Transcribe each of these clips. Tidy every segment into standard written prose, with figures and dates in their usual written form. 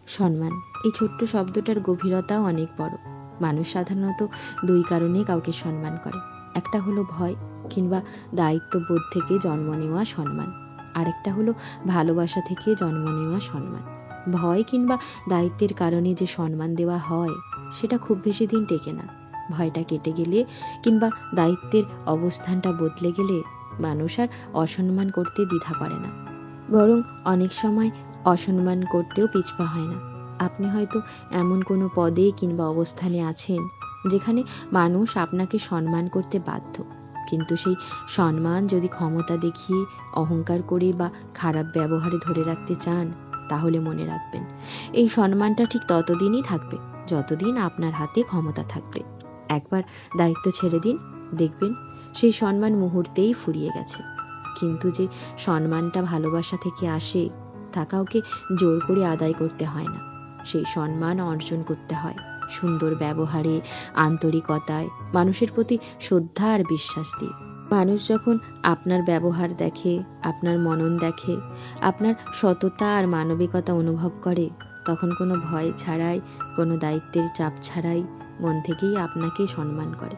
সম্মান, এই ছোট্ট শব্দটার গভীরতাও অনেক বড়। মানুষ সাধারণত দুই কারণে কাউকে সম্মান করে। একটা হলো ভয় কিংবা দায়িত্ববোধ থেকে জন্ম নেওয়া সম্মান, আরেকটা হলো ভালোবাসা থেকে জন্ম নেওয়া সম্মান। ভয় কিংবা দায়িত্বের কারণে যে সম্মান দেওয়া হয় সেটা খুব বেশি দিন টেকে না। ভয়টা কেটে গেলে কিংবা দায়িত্বের অবস্থানটা বদলে গেলে মানুষ আর অসম্মান করতে দ্বিধা করে না, বরং অনেক সময় অসম্মান করতেও পিছপা হয় না। আপনি হয়তো এমন কোনো পদে কিংবা অবস্থানে আছেন যেখানে মানুষ আপনাকে সম্মান করতে বাধ্য, কিন্তু সেই সম্মান যদি ক্ষমতা দেখিয়ে, অহংকার করে বা খারাপ ব্যবহারে ধরে রাখতে চান, তাহলে মনে রাখবেন এই সম্মানটা ঠিক ততদিনই থাকবে যতদিন আপনার হাতে ক্ষমতা থাকবে। একবার দায়িত্ব ছেড়ে দিন, দেখবেন সেই সম্মান মুহূর্তেই ফুরিয়ে গেছে। কিন্তু যে সম্মানটা ভালোবাসা থেকে আসে, তা কাউকে জোর করে আদায় করতে হয় না। সেই সম্মান অর্জন করতে হয় সুন্দর ব্যবহারে, আন্তরিকতায়, মানুষের প্রতি শ্রদ্ধা আর বিশ্বাস দিয়ে। মানুষ যখন আপনার ব্যবহার দেখে, আপনার মনন দেখে, আপনার সততা আর মানবিকতা অনুভব করে, তখন কোনো ভয় ছাড়াই, কোনো দায়িত্বের চাপ ছাড়াই মন থেকেই আপনাকে সম্মান করে।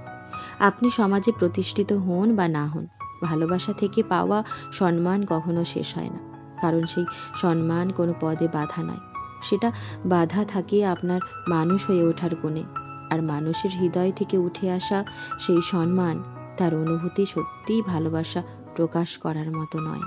আপনি সমাজে প্রতিষ্ঠিত হন বা না হন, ভালোবাসা থেকে পাওয়া সম্মান কখনো শেষ হয় না। কারণ সেই সম্মান কোনো পদে বাধা নয়, সেটা বাধা থাকে আপনার মানুষ হয়ে ওঠার গুণে। আর মানুষের হৃদয় থেকে উঠে আসা সেই সম্মান, তার অনুভূতি সত্যিই ভালোবাসা প্রকাশ করার মতো নয়।